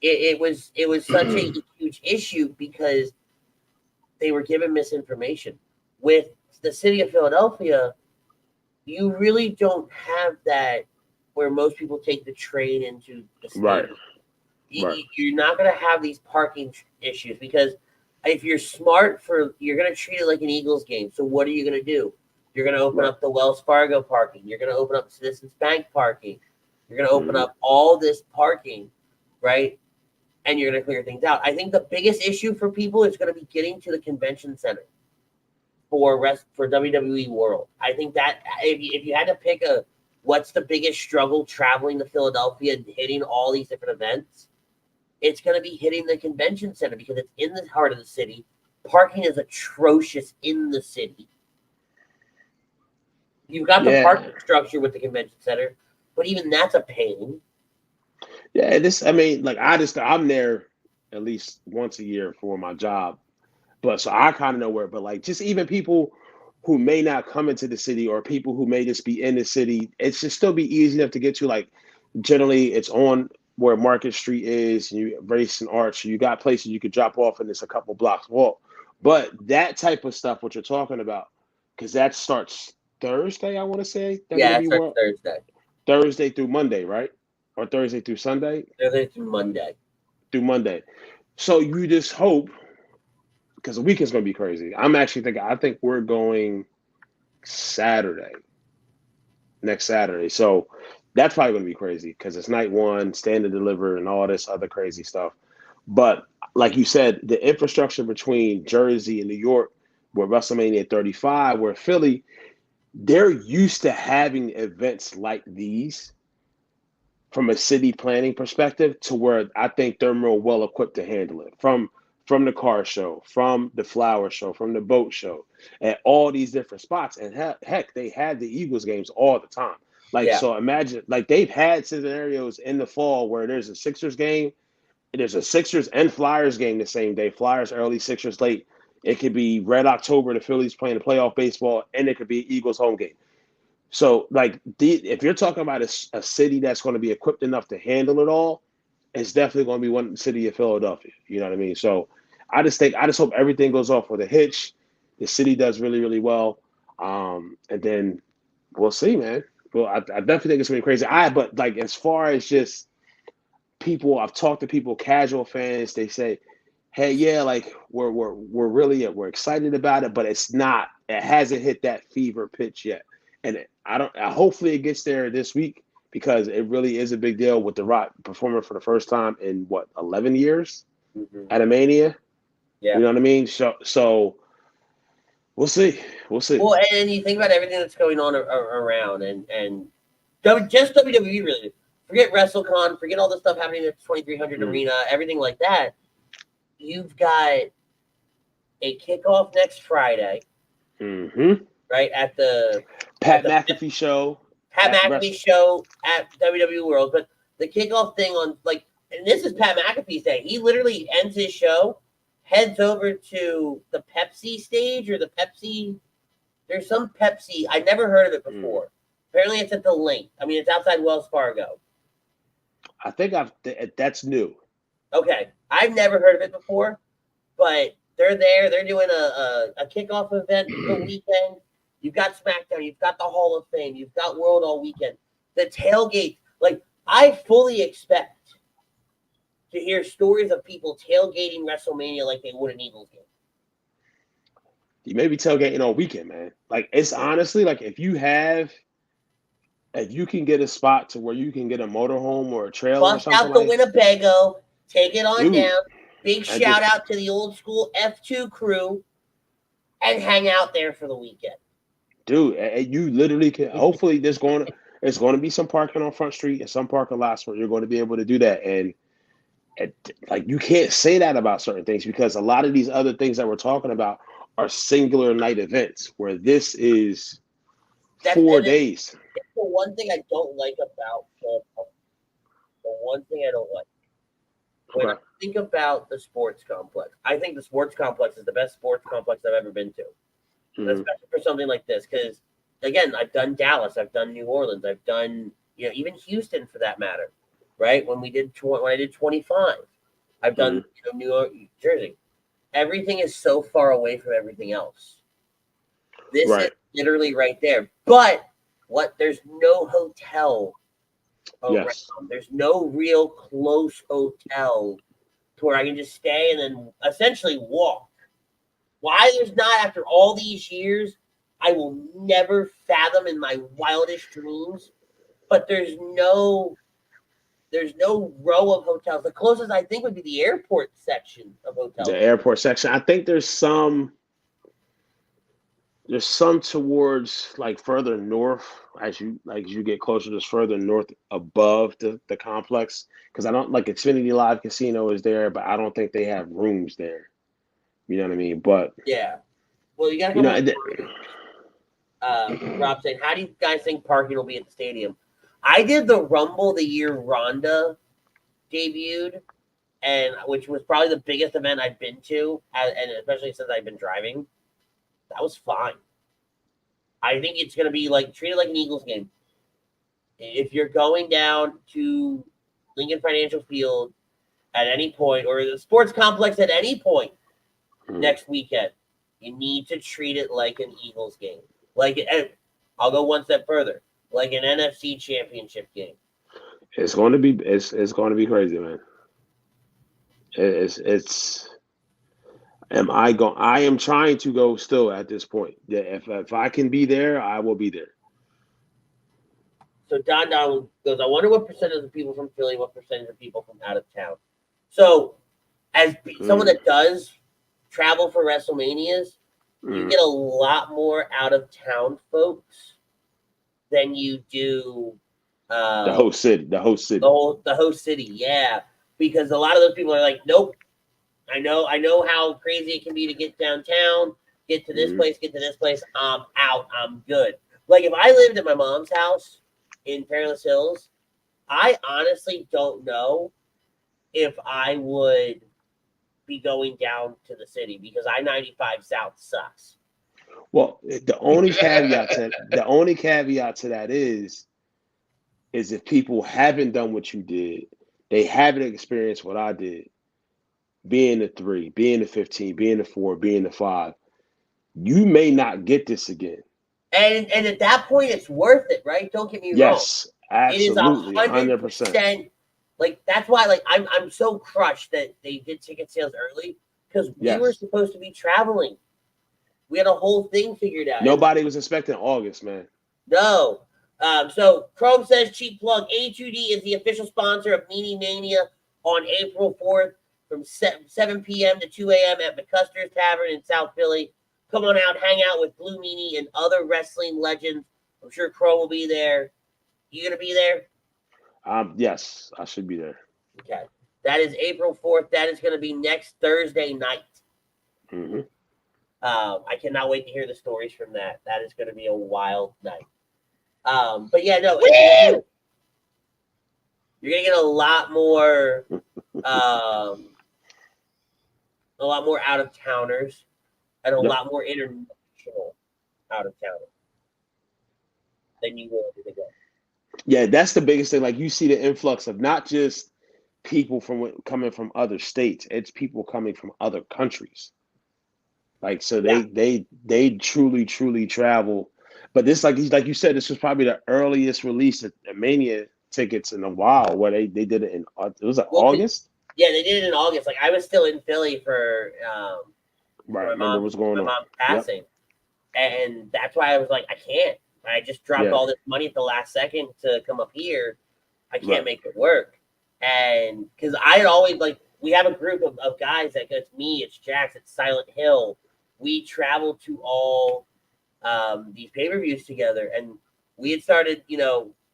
It was such a huge issue because they were given misinformation. With the city of Philadelphia, you really don't have that where most people take the train into the stadium. Right. You're not going to have these parking issues because if you're smart, you're going to treat it like an Eagles game. So what are you going to do? You're going to open up the Wells Fargo parking. You're going to open up Citizens Bank parking. You're going to open up all this parking, right? And you're going to clear things out. I think the biggest issue for people is going to be getting to the convention center for WWE World. I think that if you had to pick what's the biggest struggle traveling to Philadelphia and hitting all these different events, it's going to be hitting the convention center because it's in the heart of the city. Parking is atrocious in the city. You've got the parking structure with the convention center, but even that's a pain. Yeah, I'm there at least once a year for my job, but so I kind of know where. But like, just even people who may not come into the city or people who may just be in the city, it should still be easy enough to get to. Like, generally, it's on where Market Street is, and you Race and Arch. You got places you could drop off, and it's a couple blocks walk. But that type of stuff, what you're talking about, because that starts Thursday, I want to say. Yeah, it starts Thursday. Thursday through Monday, right? Or Thursday through Sunday? Thursday through Monday. So you just hope, because the weekend's going to be crazy. I think we're going next Saturday. So that's probably going to be crazy because it's night one, stand and deliver, and all this other crazy stuff. But like you said, the infrastructure between Jersey and New York, where WrestleMania 35, where Philly, they're used to having events like these from a city planning perspective to where I think they're more well equipped to handle it. From the car show, from the flower show, from the boat show, at all these different spots. And heck, they had the Eagles games all the time. So imagine, they've had scenarios in the fall where there's a Sixers game, there's a Sixers and Flyers game the same day. Flyers early, Sixers late. It could be Red October, the Phillies playing the playoff baseball, and it could be Eagles home game. So, if you're talking about a city that's going to be equipped enough to handle it all, it's definitely going to be one city of Philadelphia. You know what I mean? So, I just hope everything goes off with a hitch. The city does really, really well, and then we'll see, man. Well, I definitely think it's going to be crazy. But as far as just people, I've talked to people, casual fans. They say, "Hey, yeah, we're excited about it, but it hasn't hit that fever pitch yet." And hopefully it gets there this week because it really is a big deal with The Rock performing for the first time in 11 years at a Mania. Yeah. You know what I mean? So we'll see. Well, and you think about everything that's going on around and just WWE really. Forget WrestleCon, forget all the stuff happening at the 2300 Arena, everything like that. You've got a kickoff next Friday. Right at the Pat McAfee show. Pat McAfee show at WWE World. But the kickoff thing and this is Pat McAfee's day. He literally ends his show, heads over to the Pepsi stage or the Pepsi. There's some Pepsi. I've never heard of it before. Apparently it's at the Link. I mean, it's outside Wells Fargo. I think that's new. Okay. I've never heard of it before, but they're there. They're doing a kickoff event for the weekend. You've got SmackDown. You've got the Hall of Fame. You've got World all weekend. The tailgate. I fully expect to hear stories of people tailgating WrestleMania like they would an Eagles game. You may be tailgating all weekend, man. It's honestly, if you can get a spot to where you can get a motorhome or a trailer Bust or something out the Winnebago. Take it on down. Big shout out to the old school F2 crew and hang out there for the weekend. Dude, you literally can. Hopefully, It's going to be some parking on Front Street and some parking lots where you're going to be able to do that. And like, you can't say that about certain things because a lot of these other things that we're talking about are singular night events where this is 4 days. It's the one thing I don't like about Philadelphia. The one thing I don't like. When I think about the sports complex, I think the sports complex is the best sports complex I've ever been to, especially for something like this. Because, again, I've done Dallas, I've done New Orleans, I've done, even Houston for that matter, right? When I did 25, I've done New York, New Jersey. Everything is so far away from everything else. This is literally right there. But there's no hotel around. Yes. There's no real close hotel to where I can just stay and then essentially walk. Why there's not after all these years, I will never fathom in my wildest dreams. But there's no row of hotels. The closest I think would be the airport section of hotels. The airport section. I think there's some towards like further north as you get closer, just further north above the complex. Because I don't like Xfinity Live Casino is there, but I don't think they have rooms there. You know what I mean? But yeah. Well, you gotta Rob saying, how do you guys think parking will be at the stadium? I did the Rumble the year Ronda debuted, and which was probably the biggest event I've been to, and especially since I've been driving. That was fine. I think it's going to be treated like an Eagles game. If you're going down to Lincoln Financial Field at any point, or the sports complex at any point next weekend, you need to treat it like an Eagles game. And I'll go one step further, like an NFC Championship game. It's going to be going to be crazy, man. I am trying to go still at this point. Yeah, if I can be there, I will be there. So Don goes, I wonder what percentage of the people from Philly, what percentage of people from out of town. So as someone that does travel for WrestleManias, you get a lot more out of town folks than you do the host city. The host city, yeah. Because a lot of those people are like, nope. I know how crazy it can be to get downtown, get to this place. I'm out. I'm good. Like if I lived at my mom's house in Perilous Hills, I honestly don't know if I would be going down to the city because I-95 South sucks. Well, the only caveat to that is if people haven't done what you did, they haven't experienced what I did. Being the 3, being the 15, being the 4, being the 5, you may not get this again. And at that point, it's worth it, right? Don't get me wrong. Yes, absolutely, it is 100%. Like that's why, I'm so crushed that they did ticket sales early because we were supposed to be traveling. We had a whole thing figured out. Nobody was expecting August, man. No. So Chrome says, cheap plug. A2D is the official sponsor of Meanie Mania on April 4th. From 7 p.m. to 2 a.m. at McCuster's Tavern in South Philly. Come on out, hang out with Blue Meanie and other wrestling legends. I'm sure Crow will be there. You going to be there? Yes, I should be there. Okay. That is April 4th. That is going to be next Thursday night. Mm-hmm. I cannot wait to hear the stories from that. That is going to be a wild night. But yeah, no. You're going to get a lot more... a lot more out-of-towners and a lot more international out-of-towners than you will to go. Yeah, that's the biggest thing. Like you see the influx of not just people coming from other states; it's people coming from other countries. Like so, they truly travel. But this, like you said, this was probably the earliest release of Mania tickets in a while. Where they did it in August. Yeah, they did it in August. Like I was still in Philly for my mom passing, and that's why I was like, I can't. I just dropped all this money at the last second to come up here. I can't make it work, and because I had always we have a group of guys that it's me, it's Jax, it's Silent Hill. We travel to all these pay-per-views together, and we had started,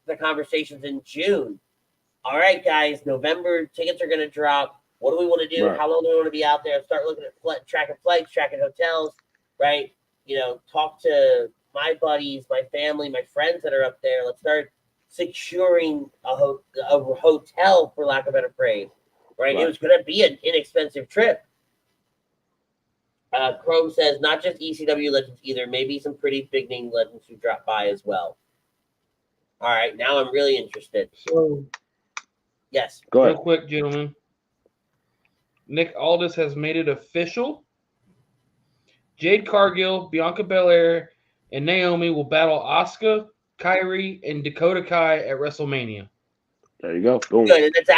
the conversations in June. All right, guys, November tickets are going to drop. What do we want to do? Right. How long do we want to be out there? Start looking at tracking flights, tracking hotels, right? Talk to my buddies, my family, my friends that are up there. Let's start securing a hotel, for lack of a better phrase, right? It was going to be an inexpensive trip. Chrome says, not just ECW legends either, maybe some pretty big name legends who drop by as well. All right, now I'm really interested. So, yes. Go ahead. real quick, gentlemen. Nick Aldis has made it official. Jade Cargill, Bianca Belair, and Naomi will battle Asuka, Kairi, and Dakota Kai at WrestleMania. There you go. Boom. Good, and it's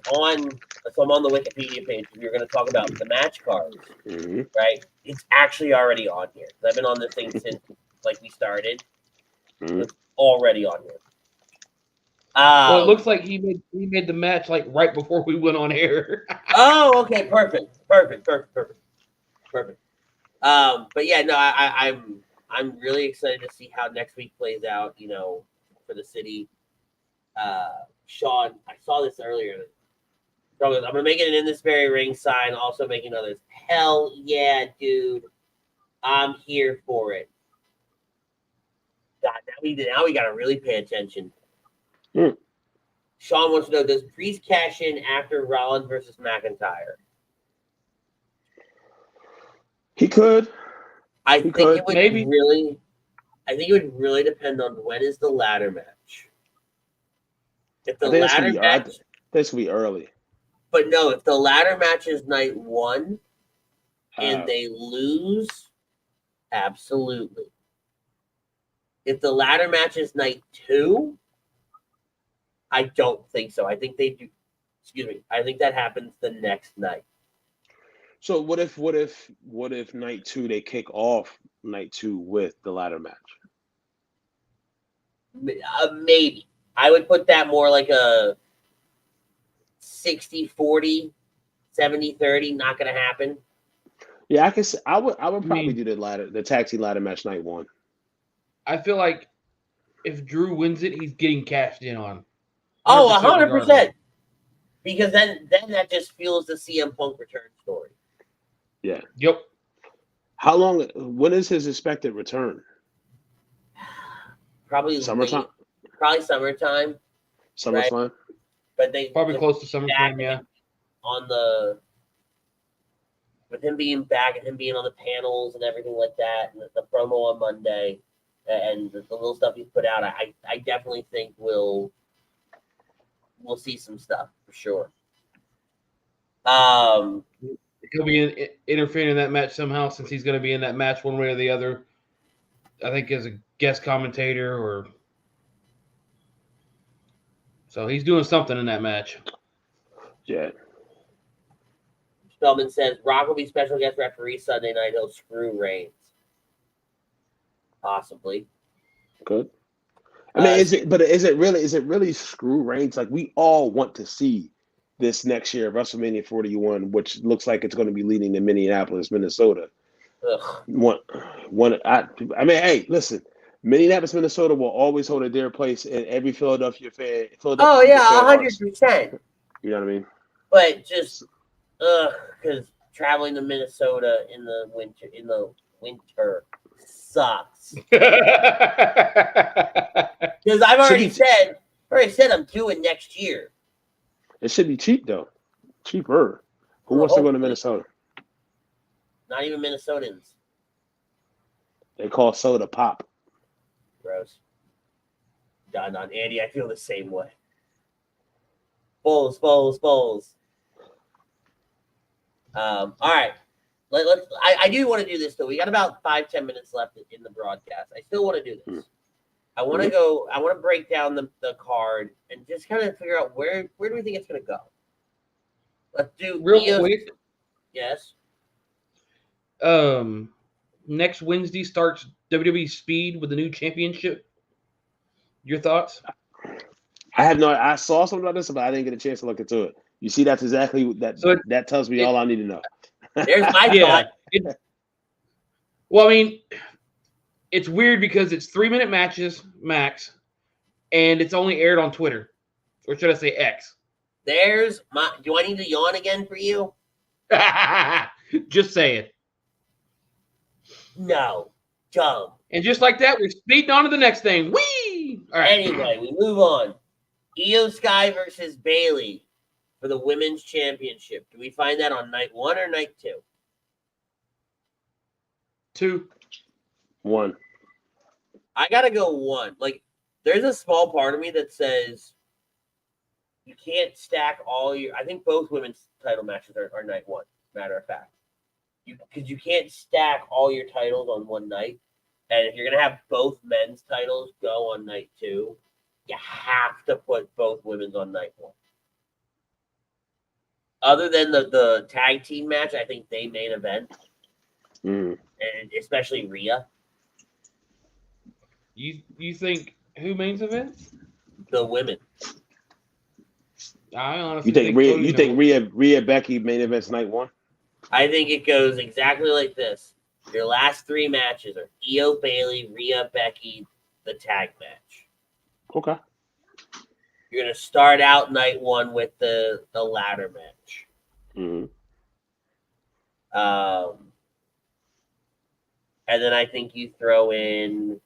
on. So I'm on the Wikipedia page. If you're going to talk about the match cards, right? It's actually already on here. I've been on this thing since we started. It's already on here. Well, it looks like he made the match right before we went on air. Oh, okay, perfect. But yeah, no, I'm really excited to see how next week plays out. For the city. Sean, I saw this earlier. I'm gonna make it an In This Very Ring sign. Also making others. Hell yeah, dude! I'm here for it. God, now we gotta really pay attention. Sean wants to know: does Priest cash in after Rollins versus McIntyre? He could. I think it would maybe. I think it would really depend on when is the ladder match. If the ladder match, this will be early. But no, if the ladder match is night 1 and they lose, absolutely. If the ladder match is night 2, I don't think so. I think they do. Excuse me. I think that happens the next night. So what if night 2 they kick off night 2 with the ladder match? Maybe. I would put that more like a 60-40, 70-30. Not going to happen. Yeah, I would probably do the tag team ladder match night 1. I feel like if Drew wins it, he's getting cashed in on. 100%. Because then that just fuels the CM Punk return story. Yeah. Yep. When is his expected return? Probably summertime. Probably summertime. SummerSlam. Right? But they probably close to summertime, yeah. With him being back and him being on the panels and everything like that, and the promo on Monday, and the little stuff he's put out, I definitely think we'll see some stuff for sure. He'll be interfering in that match somehow, since he's going to be in that match one way or the other. I think as a guest commentator, or so he's doing something in that match. Yeah. Spellman says Rock will be special guest referee Sunday night. He'll screw Reigns. Possibly. Good. I mean, is it really screw Reigns? Like, we all want to see this next year, WrestleMania 41, which looks like it's going to be leading to Minneapolis, Minnesota. Ugh. I mean, hey, listen, Minneapolis, Minnesota will always hold a dear place in every Philadelphia fan. Oh yeah, 100%. You know what I mean? But just, because traveling to Minnesota in the winter sucks. Because I've already said I'm doing next year. It should be cheap though, cheaper. Who wants to go to Minnesota? Not even Minnesotans. They call soda pop. Gross. Don Andy, I feel the same way. Bowls. All right. I do want to do this though. We got about 5-10 minutes left in the broadcast. I still want to do this. I want to break down the card and just kind of figure out where do we think it's going to go. Let's do real quick. Yes. Next Wednesday starts WWE Speed with the new championship. Your thoughts? I saw something about this, but I didn't get a chance to look into it. You see, that's exactly that. So that tells me all I need to know. There's my thought. Well, I mean, it's weird because it's 3-minute matches max. and it's only aired on Twitter, or should I say X? There's my. Do I need to yawn again for you? Just say it. No. Dumb. And just like that, we're speeding on to the next thing. Whee! All right. Anyway, we move on. Io Sky versus Bailey for the women's championship. Do we find that on night 1 or night 2? 2. 1. I gotta go 1. Like, there's a small part of me that says you can't stack all your. I think both women's title matches are night 1. Matter of fact, because you can't stack all your titles on one night, and if you're gonna have both men's titles go on night 2, you have to put both women's on night 1. Other than the tag team match, I think they main event, and especially Rhea. You think who mains event? The women. I honestly You think Rhea? Cody You think Rhea Becky main events night 1? I think it goes exactly like this. Your last 3 matches are Io, Bailey, Rhea, Becky, the tag match. Okay. You're going to start out night 1 with the ladder match. Mm-hmm. And then I think you throw in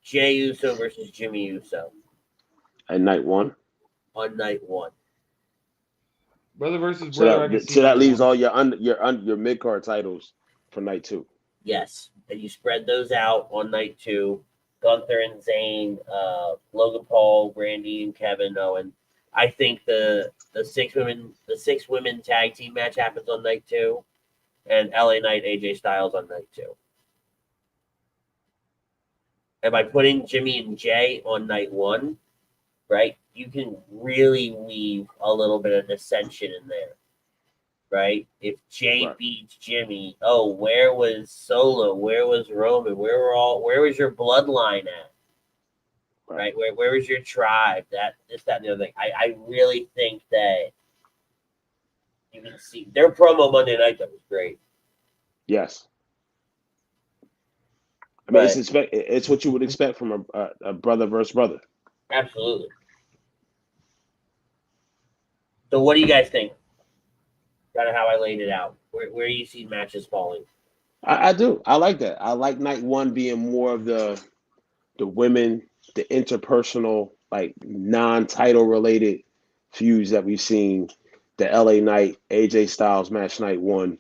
Jey Uso versus Jimmy Uso At night 1. on night 1. Brother versus So brother. that leaves all your mid card titles for night 2. Yes. And you spread those out on night 2. Gunther and Zayn, Logan Paul, Randy and Kevin Owen. I think the 6 women tag team match happens on night 2, and LA Knight AJ Styles on night 2. And by putting Jimmy and Jay on night 1, right, you can really weave a little bit of dissension in there, right? If Jay beats Jimmy, where was Solo? Where was Roman? Where was your bloodline at? Right? Where was your tribe? That, and the other thing. I really think that you can see their promo Monday night that was great. Yes. I mean, it's what you would expect from a brother versus brother. Absolutely. So what do you guys think? Kind of how I laid it out. Where you see matches falling? I do. I like that. I like night 1 being more of the women, the interpersonal, like non-title related feuds that we've seen. The LA Knight, AJ Styles match night 1,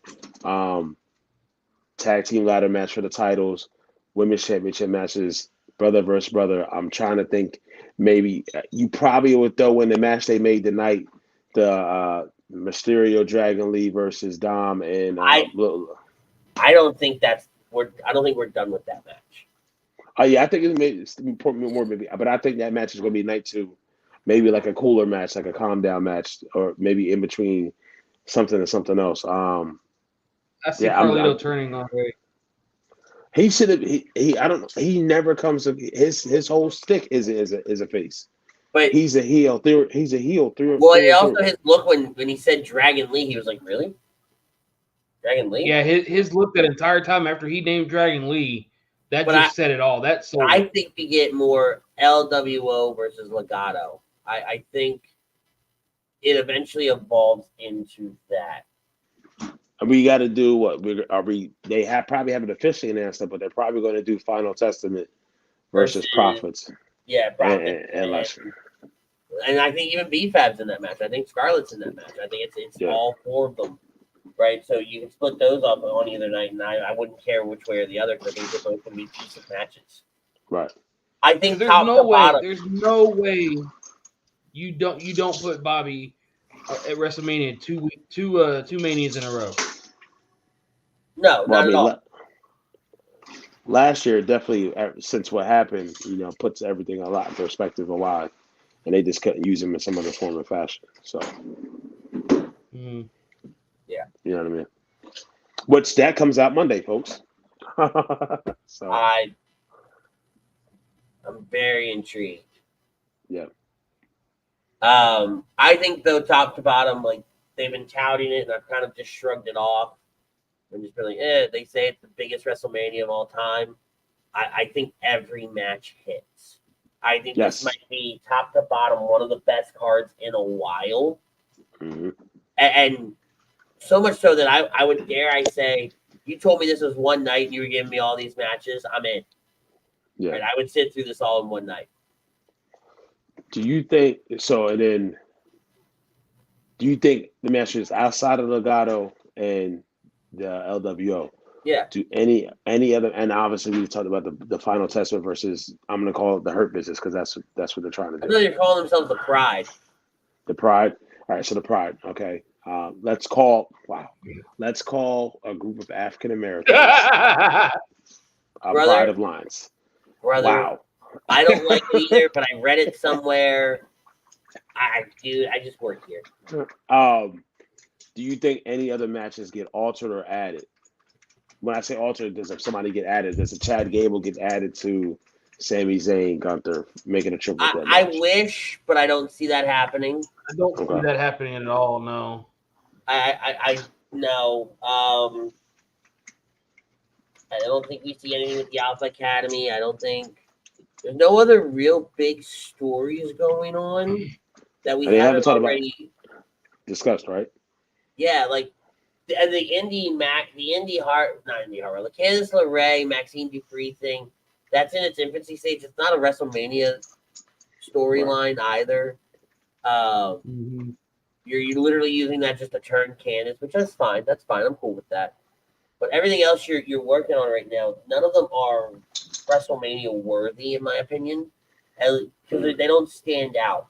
tag team ladder match for the titles, women's championship matches, brother versus brother. I'm trying to think. Maybe you probably would throw in the match they made tonight, the Mysterio Dragon Lee versus Dom and I don't think we're done with that match. Oh yeah, I think it's more maybe, but I think that match is going to be night 2, maybe like a cooler match, like a calm down match, or maybe in between something and something else. I see Carlito turning on way. He should have. I don't know. He never comes to his whole stick is a face. But he's a heel. He's a heel. Well, also his look when he said Dragon Lee, he was like, "Really, Dragon Lee?" Yeah, his look that entire time after he named Dragon Lee, that said it all. That's so. I think we get more LWO versus Legado. I think it eventually evolves into that. We got to do what? They probably haven't officially announced it, but they're probably going to do Final Testament versus Profits. Yeah, Profits. And I think even BFAB's in that match. I think Scarlett's in that match. I think it's all 4 of them, right? So you can split those up on either night, and I wouldn't care which way or the other because I think they're both going to be decent matches. Right. I think there's no way you don't put Bobby at WrestleMania two manias in a row. No, not at all. Last year, definitely, since what happened, puts everything a lot in perspective of why, and they just couldn't use him in some other form or fashion. So, yeah, you know what I mean. Which that comes out Monday, folks. So I'm very intrigued. Yeah. I think though, top to bottom, like they've been touting it, and I've kind of just shrugged it off. and just be like, they say it's the biggest WrestleMania of all time. I think every match hits. I think this might be top to bottom one of the best cards in a while. Mm-hmm. And so much so that I would dare I say, you told me this was one night and you were giving me all these matches, I'm in. Yeah. Right? I would sit through this all in one night. Do you think so? And then, do you think the matches outside of Legado and the LWO? Yeah. Do any other? And obviously, we talked about the Final Testament versus, I'm going to call it the Hurt Business, because that's what they're trying to do. I know you're calling themselves the Pride. The Pride. All right. So the Pride. Okay. Let's call a group of African Americans a Pride of Lions. Brother, wow. I don't like it either, but I read it somewhere. I just work here. Do you think any other matches get altered or added? When I say altered, does somebody get added? Does a Chad Gable get added to Sami Zayn, Gunther, making a triple threat match? I wish, but I don't see that happening. I don't see that happening at all. No. I no. I don't think we see anything with the Alpha Academy. I don't think there's no other real big stories going on that we haven't already discussed, right? Yeah, like the Candice LeRae, Maxine Dupree thing. That's in its infancy stage. It's not a WrestleMania storyline either. You're literally using that just to turn Candice, which is fine. That's fine. I'm cool with that. But everything else you're working on right now, none of them are WrestleMania worthy, in my opinion, because they don't stand out.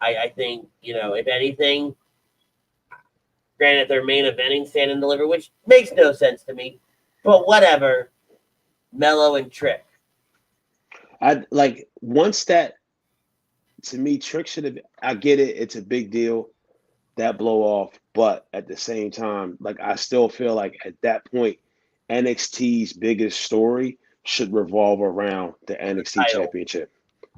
I think, if anything, granted they're main eventing Stand and Deliver, which makes no sense to me, but whatever. Mello and Trick. Once that, to me, Trick should have. I get it; it's a big deal, that blow off. But at the same time, I still feel like at that point, NXT's biggest story should revolve around the NXT Championship.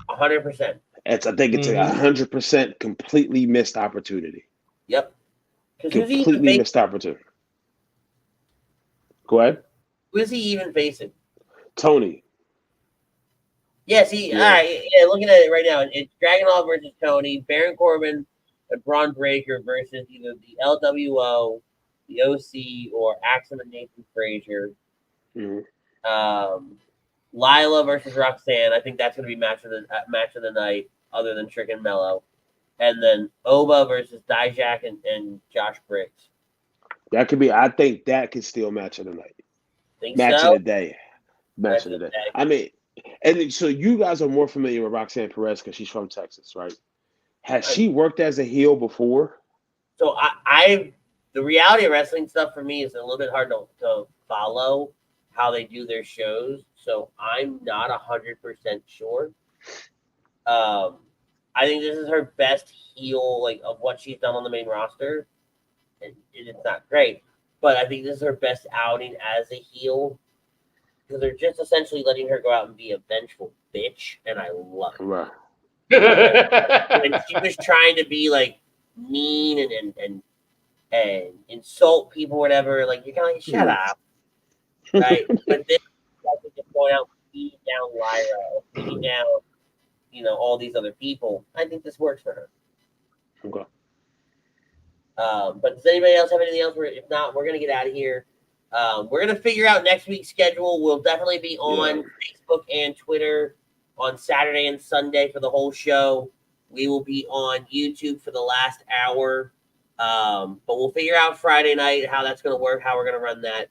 100%. I think it's a 100% completely missed opportunity. Yep. Completely missed opportunity. Go ahead. Who is he even facing? Tony. Yes, all right. Yeah, looking at it right now, it's Dragunov versus Tony, Baron Corbin, and Braun Breaker versus either the LWO, the OC, or Axel and Nathan Frazier. Lila versus Roxanne. I think that's going to be match of the night, other than Trick and Mello. And then Oba versus Dijak and Josh Briggs. That could be. I think that could still match of the night. Match of the day. Match of the day. I mean, and so you guys are more familiar with Roxanne Perez because she's from Texas, right? Has she worked as a heel before? So the reality of wrestling stuff for me is a little bit hard to follow how they do their shows. So I'm not 100% sure. I think this is her best heel, of what she's done on the main roster. And it's not great, but I think this is her best outing as a heel. Because they're just essentially letting her go out and be a vengeful bitch, and I love it. Right. And she was trying to be mean and insult people, whatever. You're kind of shut up, right? But then just going out and beating down Lyra, beating down, all these other people. I think this works for her. Okay. But does anybody else have anything else? If not, we're gonna get out of here. We're going to figure out next week's schedule. We'll definitely be on Facebook and Twitter on Saturday and Sunday for the whole show. We will be on YouTube for the last hour. But we'll figure out Friday night how that's going to work, how we're going to run that.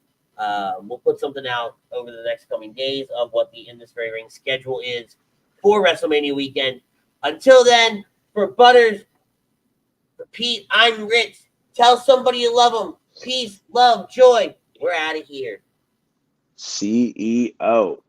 We'll put something out over the next coming days of what the In This Very Ring schedule is for WrestleMania weekend. Until then, for Butters, for Pete, I'm Rich. Tell somebody you love them. Peace, love, joy. We're out of here. CEO.